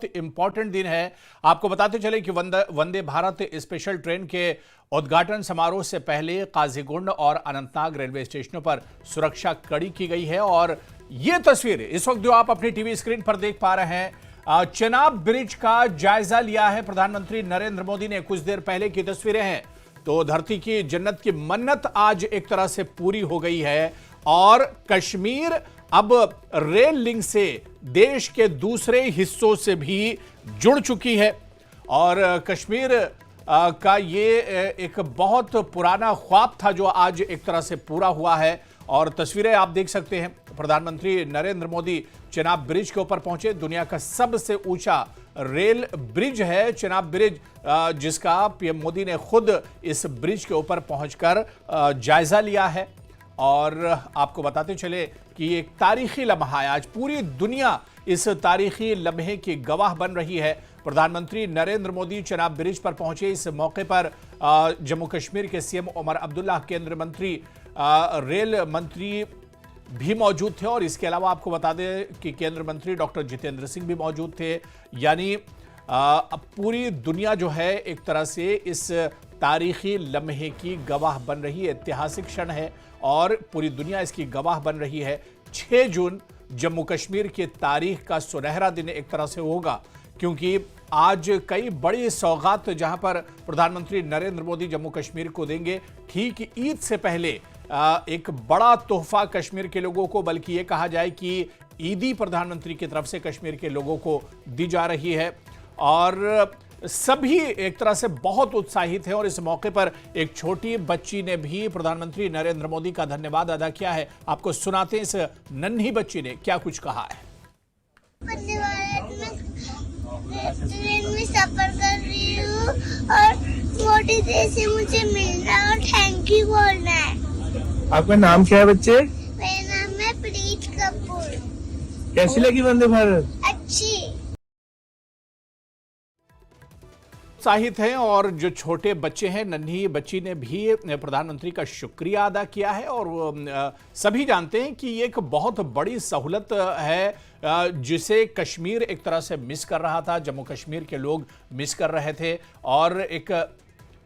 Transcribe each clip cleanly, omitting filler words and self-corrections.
Important दिन है। आपको बताते चले कि वंदे भारत स्पेशल ट्रेन के उद्घाटन समारोह से पहले काजीगुंड और अनंतनाग रेलवे स्टेशनों पर सुरक्षा कड़ी की गई है और ये तस्वीर इस वक्त जो आप अपनी टीवी स्क्रीन पर देख पा रहे हैं, चेनाब ब्रिज का जायजा लिया है प्रधानमंत्री नरेंद्र मोदी ने। कुछ देर पहले की तस्वीरें हैं। तो धरती की जन्नत की मन्नत आज एक तरह से पूरी हो गई है और कश्मीर अब रेल लिंक से देश के दूसरे हिस्सों से भी जुड़ चुकी है और कश्मीर का ये एक बहुत पुराना ख्वाब था जो आज एक तरह से पूरा हुआ है। और तस्वीरें आप देख सकते हैं, प्रधानमंत्री नरेंद्र मोदी चेनाब ब्रिज के ऊपर पहुंचे। दुनिया का सबसे ऊंचा रेल ब्रिज है चेनाब ब्रिज, जिसका पीएम मोदी ने खुद इस ब्रिज के ऊपर पहुंचकर जायजा लिया है। और आपको बताते चले कि एक तारीखी लम्हा है, आज पूरी दुनिया इस तारीखी लम्हे की गवाह बन रही है। प्रधानमंत्री नरेंद्र मोदी चेनाब ब्रिज पर पहुंचे। इस मौके पर जम्मू कश्मीर के सीएम उमर अब्दुल्ला, केंद्रीय मंत्री, रेल मंत्री भी मौजूद थे और इसके अलावा आपको बता दें कि केंद्रीय मंत्री डॉक्टर जितेंद्र सिंह भी मौजूद थे। यानी अब पूरी दुनिया जो है एक तरह से इस तारीखी लम्हे की गवाह बन रही है। ऐतिहासिक क्षण है और पूरी दुनिया इसकी गवाह बन रही है। 6 जून जम्मू कश्मीर की तारीख का सुनहरा दिन एक तरह से होगा, क्योंकि आज कई बड़ी सौगात जहां पर प्रधानमंत्री नरेंद्र मोदी जम्मू कश्मीर को देंगे। ठीक ईद से पहले एक बड़ा तोहफा कश्मीर के लोगों को, बल्कि ये कहा जाए कि ईदी प्रधानमंत्री की तरफ से कश्मीर के लोगों को दी जा रही है और सभी एक तरह से बहुत उत्साहित हैं। और इस मौके पर एक छोटी बच्ची ने भी प्रधानमंत्री नरेंद्र मोदी का धन्यवाद अदा किया है। आपको सुनाते हैं इस नन्ही बच्ची ने क्या कुछ कहा है। ट्रेन में सफर कर रही हूँ और मोदी जी से मुझे मिलना और थैंक यू बोलना है। आपका नाम क्या है बच्चे? मेरा नाम है प्रीत कपूर। कैसी लगी वंदे भारत? अच्छी। उत्साहित हैं और जो छोटे बच्चे हैं, नन्ही बच्ची ने भी प्रधानमंत्री का शुक्रिया अदा किया है। और सभी जानते हैं कि ये एक बहुत बड़ी सहूलत है जिसे कश्मीर एक तरह से मिस कर रहा था, जम्मू कश्मीर के लोग मिस कर रहे थे। और एक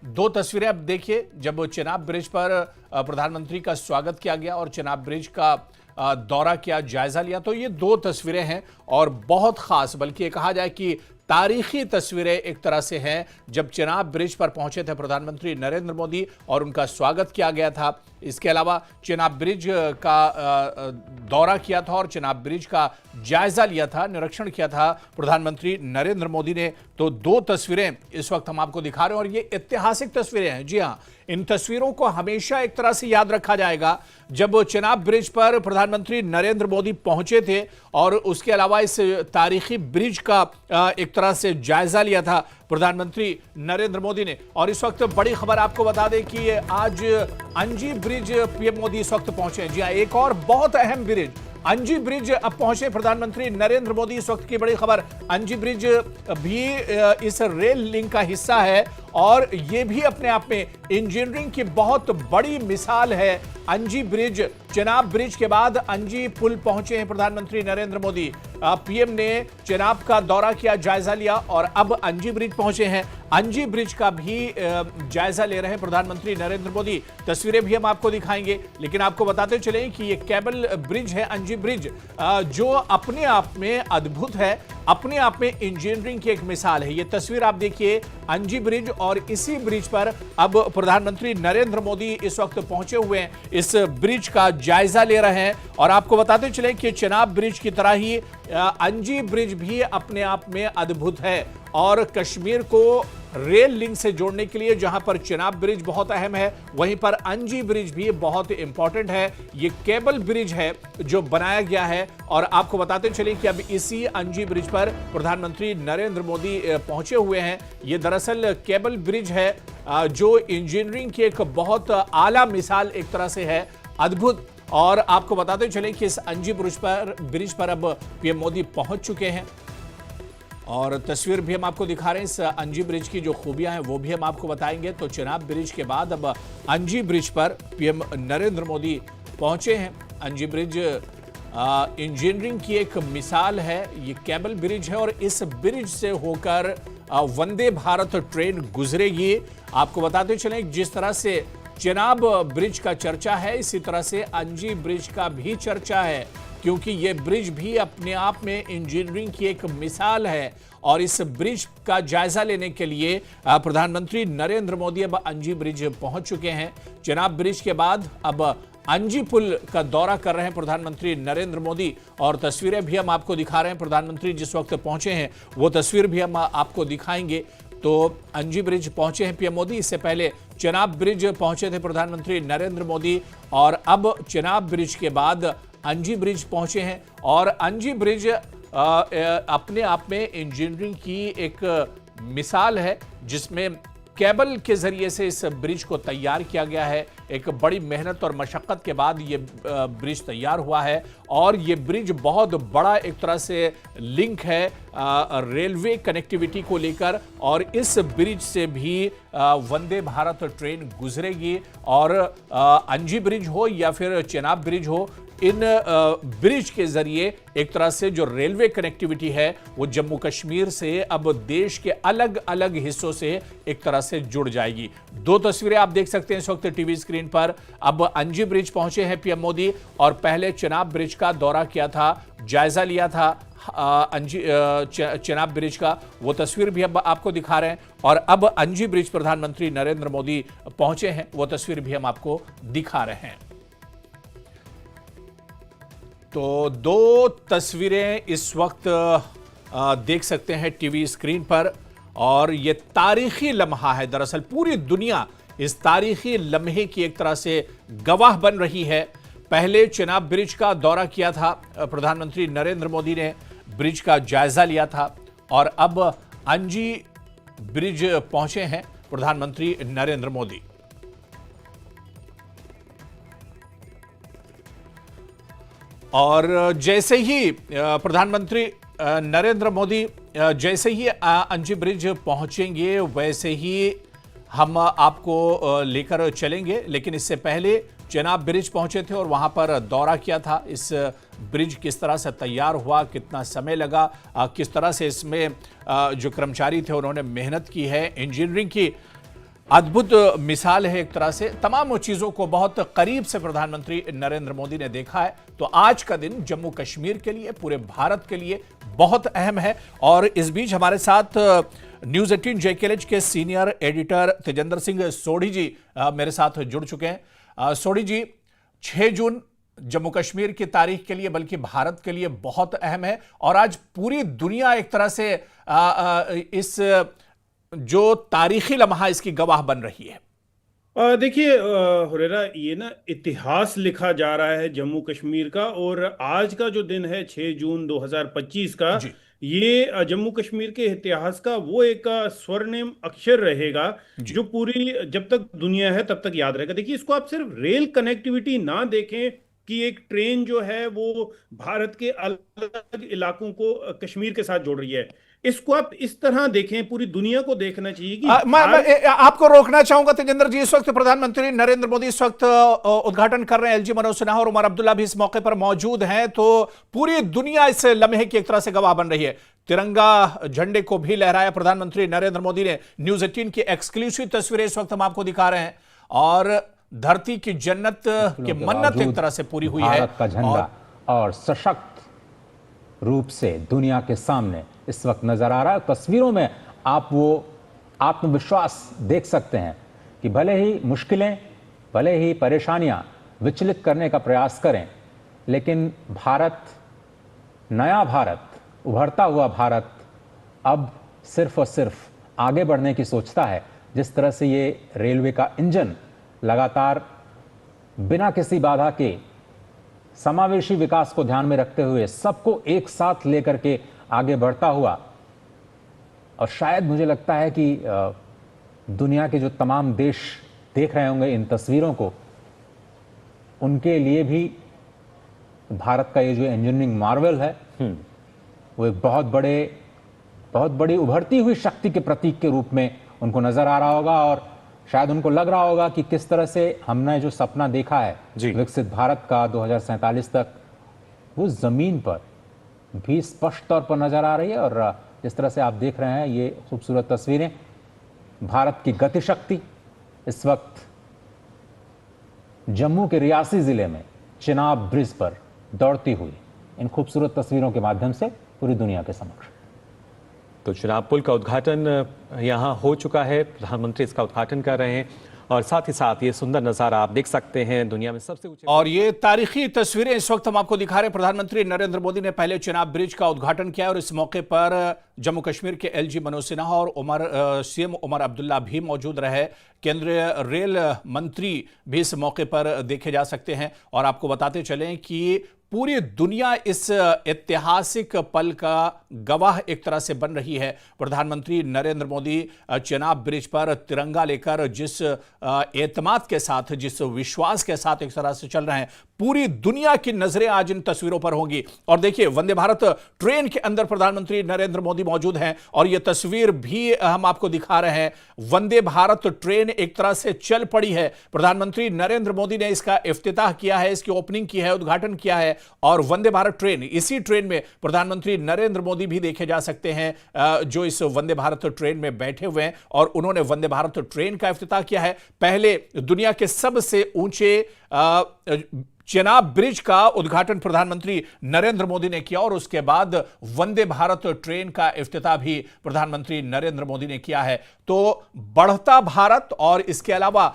2 तस्वीरें अब देखिए, जब चेनाब ब्रिज पर प्रधानमंत्री का स्वागत किया गया और चेनाब ब्रिज का दौरा किया, जायजा लिया, तो ये 2 तस्वीरें हैं और बहुत खास, बल्कि कहा जाए कि तारीखी तस्वीरें एक तरह से हैं। जब चेनाब ब्रिज पर पहुंचे थे प्रधानमंत्री नरेंद्र मोदी और उनका स्वागत किया गया था। इसके अलावा चेनाब ब्रिज का दौरा किया था और चेनाब ब्रिज का जायजा लिया था, निरीक्षण किया था प्रधानमंत्री नरेंद्र मोदी ने। तो 2 तस्वीरें इस वक्त हम आपको दिखा रहे हैं और ये ऐतिहासिक तस्वीरें हैं। जी हाँ, इन तस्वीरों को हमेशा एक तरह से याद रखा जाएगा। जब चेनाब ब्रिज पर प्रधानमंत्री नरेंद्र मोदी पहुंचे थे और उसके अलावा इस तारीखी ब्रिज का एक तरह से जायजा लिया था प्रधानमंत्री नरेंद्र मोदी ने। और इस वक्त बड़ी खबर आपको बता दें कि आज अंजी ब्रिज पीएम मोदी इस वक्त पहुंचे। जी हाँ, एक और बहुत अहम ब्रिज अंजी ब्रिज अब पहुंचे प्रधानमंत्री नरेंद्र मोदी। इस वक्त की बड़ी खबर, अंजी ब्रिज भी इस रेल लिंक का हिस्सा है और यह भी अपने आप में इंजीनियरिंग की बहुत बड़ी मिसाल है। अंजी ब्रिज, चेनाब ब्रिज के बाद अंजी पुल पहुंचे हैं प्रधानमंत्री नरेंद्र मोदी। पीएम ने चेनाब का दौरा किया, जायजा लिया और अब अंजी ब्रिज पहुंचे हैं। अंजी ब्रिज का भी जायजा ले रहे हैं प्रधानमंत्री नरेंद्र मोदी। तस्वीरें भी हम आपको दिखाएंगे, लेकिन आपको बताते चलें कि ये केबल ब्रिज है, अंजी ब्रिज, जो अपने आप में अद्भुत है, अपने आप में इंजीनियरिंग की एक मिसाल है। ये तस्वीर आप देखिए, अंजी ब्रिज, और इसी ब्रिज पर अब प्रधानमंत्री नरेंद्र मोदी इस वक्त पहुंचे हुए हैं, इस ब्रिज का जायजा ले रहे हैं। और आपको बताते चलें कि चेनाब ब्रिज की तरह ही अंजी ब्रिज भी अपने आप में अद्भुत है और कश्मीर को रेल लिंक से जोड़ने के लिए जहां पर चेनाब ब्रिज बहुत अहम है, वहीं पर अंजी ब्रिज भी बहुत इंपॉर्टेंट है। ये केबल ब्रिज है जो बनाया गया है और आपको बताते चलें कि अब इसी अंजी ब्रिज पर प्रधानमंत्री नरेंद्र मोदी पहुंचे हुए हैं। ये दरअसल केबल ब्रिज है जो इंजीनियरिंग की एक बहुत आला मिसाल एक तरह से है, अद्भुत। और आपको बताते चलें कि इस अंजी ब्रिज पर अब पीएम मोदी पहुंच चुके हैं और तस्वीर भी हम आपको दिखा रहे हैं। इस अंजी ब्रिज की जो खूबियां हैं वो भी हम आपको बताएंगे। तो चेनाब ब्रिज के बाद अब अंजी ब्रिज पर पीएम नरेंद्र मोदी पहुंचे हैं। अंजी ब्रिज इंजीनियरिंग की एक मिसाल है। ये केबल ब्रिज है और इस ब्रिज से होकर वंदे भारत ट्रेन गुजरेगी। आपको बताते चलें, जिस तरह से चेनाब ब्रिज का चर्चा है, इसी तरह से अंजी ब्रिज का भी चर्चा है, क्योंकि ये ब्रिज भी अपने आप में इंजीनियरिंग की एक मिसाल है। और इस ब्रिज का जायजा लेने के लिए प्रधानमंत्री नरेंद्र मोदी अब अंजी ब्रिज पहुंच चुके हैं। चेनाब ब्रिज के बाद अब अंजी पुल का दौरा कर रहे हैं प्रधानमंत्री नरेंद्र मोदी, और तस्वीरें भी हम आपको दिखा रहे हैं। प्रधानमंत्री जिस वक्त पहुंचे हैं वो तस्वीर भी हम आपको दिखाएंगे। तो अंजी ब्रिज पहुंचे हैं पीएम मोदी, इससे पहले चेनाब ब्रिज पहुंचे थे प्रधानमंत्री नरेंद्र मोदी, और अब चेनाब ब्रिज के बाद अंजी ब्रिज पहुंचे हैं। और अंजी ब्रिज अपने आप में इंजीनियरिंग की एक मिसाल है, जिसमें केबल के जरिए से इस ब्रिज को तैयार किया गया है। एक बड़ी मेहनत और मशक्कत के बाद ये ब्रिज तैयार हुआ है, और ये ब्रिज बहुत बड़ा एक तरह से लिंक है रेलवे कनेक्टिविटी को लेकर, और इस ब्रिज से भी वंदे भारत ट्रेन गुजरेगी। और अंजी ब्रिज हो या फिर चेनाब ब्रिज हो, इन ब्रिज के जरिए एक तरह से जो रेलवे कनेक्टिविटी है वो जम्मू कश्मीर से अब देश के अलग अलग हिस्सों से एक तरह से जुड़ जाएगी। दो तस्वीरें आप देख सकते हैं इस वक्त टीवी स्क्रीन पर। अब अंजी ब्रिज पहुंचे हैं पीएम मोदी, और पहले चेनाब ब्रिज का दौरा किया था, जायजा लिया था चेनाब ब्रिज का। वो तस्वीर भी अब आपको दिखा रहे हैं। और अब अंजी ब्रिज प्रधानमंत्री नरेंद्र मोदी पहुंचे हैं, वो तस्वीर भी हम आपको दिखा रहे हैं। तो दो तस्वीरें इस वक्त देख सकते हैं टीवी स्क्रीन पर, और ये तारीखी लम्हा है। दरअसल पूरी दुनिया इस तारीखी लम्हे की एक तरह से गवाह बन रही है। पहले चेनाब ब्रिज का दौरा किया था प्रधानमंत्री नरेंद्र मोदी ने, ब्रिज का जायजा लिया था, और अब अंजी ब्रिज पहुंचे हैं प्रधानमंत्री नरेंद्र मोदी। और जैसे ही प्रधानमंत्री नरेंद्र मोदी जैसे ही अंजी ब्रिज पहुंचेंगे, वैसे ही हम आपको लेकर चलेंगे। लेकिन इससे पहले चेनाब ब्रिज पहुंचे थे और वहां पर दौरा किया था। इस ब्रिज किस तरह से तैयार हुआ, कितना समय लगा, किस तरह से इसमें जो कर्मचारी थे उन्होंने मेहनत की है, इंजीनियरिंग की अद्भुत मिसाल है। एक तरह से तमाम चीजों को बहुत करीब से प्रधानमंत्री नरेंद्र मोदी ने देखा है। तो आज का दिन जम्मू कश्मीर के लिए, पूरे भारत के लिए बहुत अहम है। और इस बीच हमारे साथ न्यूज 18 JKLH के सीनियर एडिटर तेजेंद्र सिंह सोढ़ी जी मेरे साथ जुड़ चुके हैं। सोढ़ी जी, 6 जून जम्मू कश्मीर की तारीख के लिए, बल्कि भारत के लिए बहुत अहम है, और आज पूरी दुनिया एक तरह से इस जो तारीखी लम्हा इसकी गवाह बन रही है। देखिए हुरेरा, ये ना इतिहास लिखा जा रहा है जम्मू कश्मीर का, और आज का जो दिन है 6 जून 2025 का, ये जम्मू कश्मीर के इतिहास का वो एक स्वर्णिम अक्षर रहेगा जो पूरी जब तक दुनिया है तब तक याद रहेगा। देखिए, इसको आप सिर्फ रेल कनेक्टिविटी ना देखें कि एक ट्रेन जो है वो भारत के अलग इलाकों को कश्मीर के साथ जोड़ रही है, इसको आप इस तरह देखें, पूरी दुनिया को देखना चाहिए कि मैं आपको रोकना चाहूंगा तेजेंद्र जी। इस वक्त प्रधानमंत्री नरेंद्र मोदी इस वक्त उद्घाटन कर रहे हैं, LG मनोज सिन्हा और उमर अब्दुल्ला भी इस मौके पर मौजूद हैं। तो पूरी दुनिया इस लम्हे की एक तरह से गवाह बन रही है। तिरंगा झंडे को भी लहराया प्रधानमंत्री नरेंद्र मोदी ने। न्यूज 18 की एक्सक्लूसिव तस्वीरें इस वक्त हम आपको दिखा रहे हैं, और धरती की जन्नत की मन्नत एक तरह से पूरी हुई है। भारत का झंडा और सशक्त रूप से दुनिया के सामने इस वक्त नजर आ रहा है। तस्वीरों में आप वो आत्मविश्वास देख सकते हैं कि भले ही मुश्किलें, भले ही परेशानियां विचलित करने का प्रयास करें, लेकिन भारत, नया भारत, उभरता हुआ भारत अब सिर्फ और सिर्फ आगे बढ़ने की सोचता है। जिस तरह से ये रेलवे का इंजन लगातार बिना किसी बाधा के समावेशी विकास को ध्यान में रखते हुए सबको एक साथ लेकर के आगे बढ़ता हुआ, और शायद मुझे लगता है कि दुनिया के जो तमाम देश देख रहे होंगे इन तस्वीरों को, उनके लिए भी भारत का ये जो इंजीनियरिंग मार्वल है वो एक बहुत बड़ी उभरती हुई शक्ति के प्रतीक के रूप में उनको नजर आ रहा होगा। और शायद उनको लग रहा होगा कि किस तरह से हमने जो सपना देखा है विकसित भारत का 2047 तक, वो ज़मीन पर भी स्पष्ट तौर पर नज़र आ रही है। और जिस तरह से आप देख रहे हैं ये खूबसूरत तस्वीरें, भारत की गतिशक्ति इस वक्त जम्मू के रियासी ज़िले में चिनाब ब्रिज पर दौड़ती हुई इन खूबसूरत तस्वीरों के माध्यम से पूरी दुनिया के समक्ष। तो चिनाब पुल का उद्घाटन यहाँ हो चुका है, प्रधानमंत्री इसका उद्घाटन कर रहे हैं और साथ ही साथ ये सुंदर नज़ारा आप देख सकते हैं, दुनिया में सबसे ऊंचे। और ये तारीखी तस्वीरें इस वक्त हम आपको दिखा रहे हैं। प्रधानमंत्री नरेंद्र मोदी ने पहले चिनाब ब्रिज का उद्घाटन किया और इस मौके पर जम्मू कश्मीर के एलजी मनोज सिन्हा और सीएम उमर अब्दुल्ला भी मौजूद रहे। केंद्रीय रेल मंत्री भी इस मौके पर देखे जा सकते हैं। और आपको बताते चलें कि पूरी दुनिया इस ऐतिहासिक पल का गवाह एक तरह से बन रही है। प्रधानमंत्री नरेंद्र मोदी चिनाब ब्रिज पर तिरंगा लेकर जिस एतमाद के साथ, जिस विश्वास के साथ एक तरह से चल रहे हैं, पूरी दुनिया की नजरें आज इन तस्वीरों पर होंगी। और देखिए, वंदे भारत ट्रेन के अंदर प्रधानमंत्री नरेंद्र मोदी मौजूद हैं और यह तस्वीर भी हम आपको दिखा रहे हैं। वंदे भारत ट्रेन एक तरह से चल पड़ी है। प्रधानमंत्री नरेंद्र मोदी ने इसका इफ्तिताह किया है, इसकी ओपनिंग की है, उद्घाटन किया है। और वंदे भारत ट्रेन, इसी ट्रेन में प्रधानमंत्री नरेंद्र मोदी भी देखे जा सकते हैं जो इस वंदे भारत ट्रेन में बैठे हुए हैं और उन्होंने वंदे भारत ट्रेन का इफ्तिताह किया है। पहले दुनिया के सबसे ऊंचे चिनाब ब्रिज का उद्घाटन प्रधानमंत्री नरेंद्र मोदी ने किया और उसके बाद वंदे भारत ट्रेन का इफ्तिताह भी प्रधानमंत्री नरेंद्र मोदी ने किया है। तो बढ़ता भारत और इसके अलावा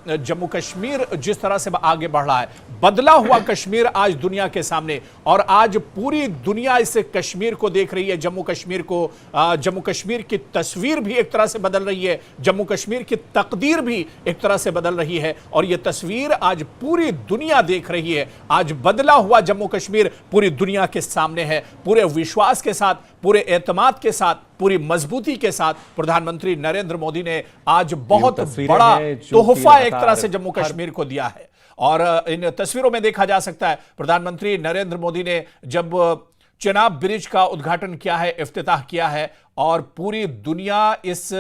जम्मू कश्मीर जिस तरह से आगे बढ़ रहा है, बदला हुआ कश्मीर आज दुनिया के सामने, और आज पूरी दुनिया इस कश्मीर को देख रही है। जम्मू कश्मीर को, जम्मू कश्मीर की तस्वीर भी एक तरह से बदल रही है, जम्मू कश्मीर की तकदीर भी एक तरह से बदल रही है। और यह तस्वीर आज पूरी दुनिया देख रही है। आज बदला हुआ जम्मू कश्मीर पूरी दुनिया के सामने है। पूरे विश्वास के साथ, पूरे एतमाद के साथ, पूरी मजबूती के साथ प्रधानमंत्री नरेंद्र मोदी ने आज बहुत बड़ा तोहफा एक तरह से जम्मू कश्मीर को दिया है। और इन तस्वीरों में देखा जा सकता है प्रधानमंत्री नरेंद्र मोदी ने जब चिनाब ब्रिज का उद्घाटन किया है, इफ्तिताह किया है, और पूरी दुनिया इस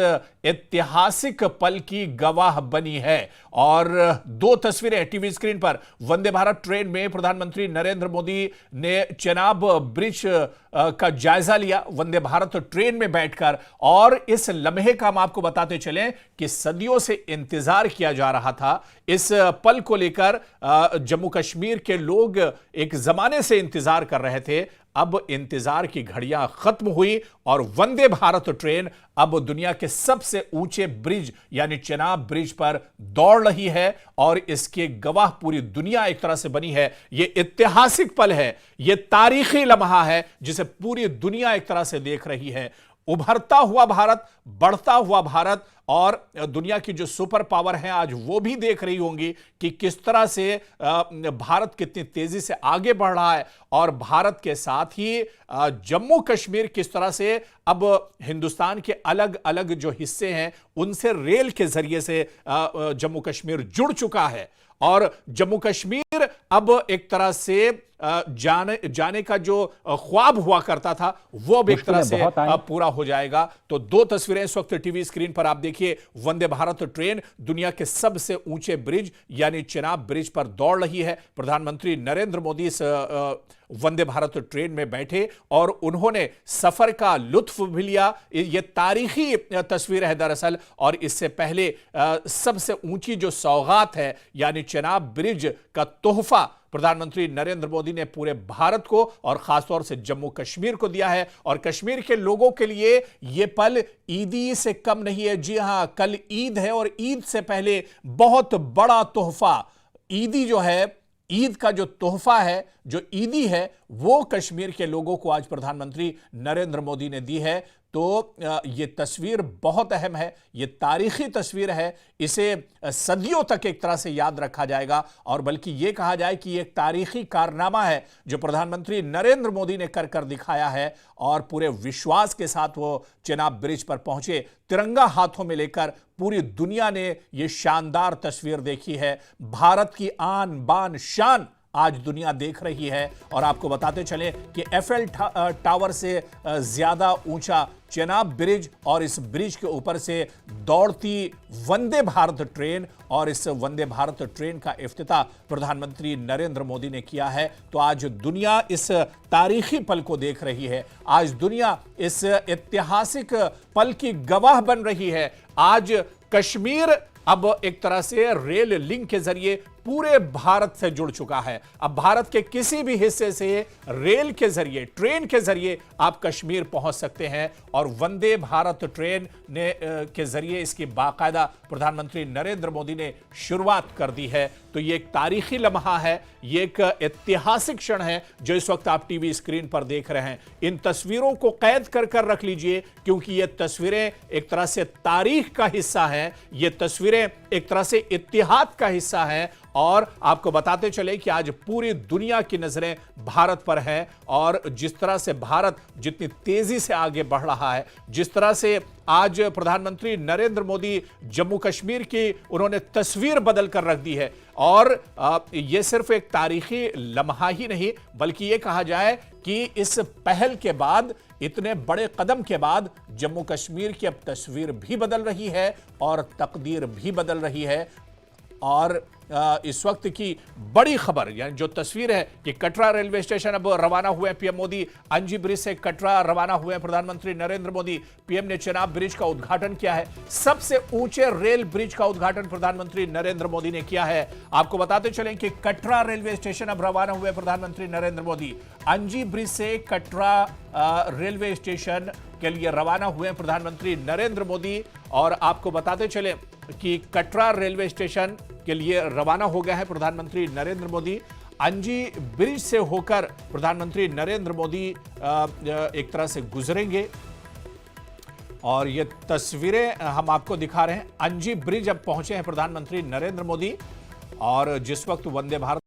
ऐतिहासिक पल की गवाह बनी है। और दो तस्वीरें टीवी स्क्रीन पर, वंदे भारत ट्रेन में प्रधानमंत्री नरेंद्र मोदी ने चिनाब ब्रिज का जायजा लिया वंदे भारत ट्रेन में बैठकर। और इस लम्हे का हम आपको बताते चलें कि सदियों से इंतजार किया जा रहा था। इस पल को लेकर जम्मू कश्मीर के लोग एक जमाने से इंतजार कर रहे थे। अब इंतजार की घड़ियां खत्म हुई और वंदे भारत ट्रेन अब दुनिया के सबसे ऊंचे ब्रिज यानी चिनाब ब्रिज पर दौड़ रही है और इसके गवाह पूरी दुनिया एक तरह से बनी है। यह ऐतिहासिक पल है, यह तारीखी लम्हा है जिसे पूरी दुनिया एक तरह से देख रही है। उभरता हुआ भारत, बढ़ता हुआ भारत, और दुनिया की जो सुपर पावर है आज वो भी देख रही होंगी कि किस तरह से भारत कितनी तेजी से आगे बढ़ रहा है। और भारत के साथ ही जम्मू कश्मीर किस तरह से अब हिंदुस्तान के अलग अलग जो हिस्से हैं उनसे रेल के जरिए से जम्मू कश्मीर जुड़ चुका है। और जम्मू कश्मीर अब एक तरह से जाने का जो ख्वाब हुआ करता था वो अब एक तरह से पूरा हो जाएगा। तो दो तस्वीरें इस वक्त टीवी स्क्रीन पर आप देखिए। वंदे भारत ट्रेन दुनिया के सबसे ऊंचे ब्रिज यानी चिनाब ब्रिज पर दौड़ रही है। प्रधानमंत्री नरेंद्र मोदी इस वंदे भारत ट्रेन में बैठे और उन्होंने सफर का लुत्फ भी लिया। यह तारीखी तस्वीर है दरअसल। और इससे पहले सबसे ऊंची जो सौगात है यानी चिनाब ब्रिज का तोहफा प्रधानमंत्री नरेंद्र मोदी ने पूरे भारत को और खासतौर से जम्मू कश्मीर को दिया है। और कश्मीर के लोगों के लिए यह पल ईदी से कम नहीं है। जी हां, कल ईद है और ईद से पहले बहुत बड़ा तोहफा ईदी जो है, ईद का जो तोहफा है, जो ईदी है, वो कश्मीर के लोगों को आज प्रधानमंत्री नरेंद्र मोदी ने दी है। तो ये तस्वीर बहुत अहम है, ये तारीखी तस्वीर है, इसे सदियों तक एक तरह से याद रखा जाएगा। और बल्कि ये कहा जाए कि ये एक तारीखी कारनामा है जो प्रधानमंत्री नरेंद्र मोदी ने कर दिखाया है। और पूरे विश्वास के साथ वो चिनाब ब्रिज पर पहुंचे, तिरंगा हाथों में लेकर। पूरी दुनिया ने ये शानदार तस्वीर देखी है। भारत की आन बान शान आज दुनिया देख रही है। और आपको बताते चले कि एफएल टावर से ज्यादा ऊंचा चेनाब ब्रिज और इस ब्रिज के ऊपर से दौड़ती वंदे भारत ट्रेन, और इस वंदे भारत ट्रेन का इफ्तिताह प्रधानमंत्री नरेंद्र मोदी ने किया है। तो आज दुनिया इस तारीखी पल को देख रही है, आज दुनिया इस ऐतिहासिक पल की गवाह बन रही है। आज कश्मीर अब एक तरह से रेल लिंक के जरिए पूरे भारत से जुड़ चुका है। अब भारत के किसी भी हिस्से से रेल के जरिए, ट्रेन के जरिए आप कश्मीर पहुंच सकते हैं। और वंदे भारत ट्रेन के जरिए इसकी बाकायदा प्रधानमंत्री नरेंद्र मोदी ने शुरुआत कर दी है। तो ये एक तारीखी लम्हा है, ये एक ऐतिहासिक क्षण है जो इस वक्त आप टीवी स्क्रीन पर देख रहे हैं। इन तस्वीरों को कैद कर रख लीजिए, क्योंकि ये तस्वीरें एक तरह से तारीख का हिस्सा हैं, ये तस्वीरें एक तरह से इतिहास का हिस्सा हैं। और आपको बताते चले कि आज पूरी दुनिया की नजरें भारत पर हैं, और जिस तरह से भारत जितनी तेजी से आगे बढ़ रहा है, जिस तरह से आज प्रधानमंत्री नरेंद्र मोदी जम्मू कश्मीर की उन्होंने तस्वीर बदल कर रख दी है। और यह सिर्फ एक तारीखी लम्हा ही नहीं, बल्कि यह कहा जाए कि इस पहल के बाद, इतने बड़े कदम के बाद, जम्मू कश्मीर की अब तस्वीर भी बदल रही है और तकदीर भी बदल रही है। और इस वक्त की बड़ी खबर, यानी जो तस्वीर है कि कटरा रेलवे स्टेशन अब रवाना हुए पीएम मोदी, अंजी ब्रिज से कटरा रवाना हुए प्रधानमंत्री नरेंद्र मोदी। पीएम ने चेनाब ब्रिज का उद्घाटन किया है, सबसे ऊंचे रेल ब्रिज का उद्घाटन प्रधानमंत्री नरेंद्र मोदी ने किया है। आपको बताते चलें कि कटरा रेलवे स्टेशन अब रवाना हुए प्रधानमंत्री नरेंद्र मोदी। अंजी ब्रिज से कटरा रेलवे स्टेशन के लिए रवाना हुए प्रधानमंत्री नरेंद्र मोदी। और आपको बताते चले कि कटरा रेलवे स्टेशन के लिए रवाना हो गए हैं प्रधानमंत्री नरेंद्र मोदी। अंजी ब्रिज से होकर प्रधानमंत्री नरेंद्र मोदी एक तरह से गुजरेंगे, और ये तस्वीरें हम आपको दिखा रहे हैं। अंजी ब्रिज अब पहुंचे हैं प्रधानमंत्री नरेंद्र मोदी, और जिस वक्त वंदे भारत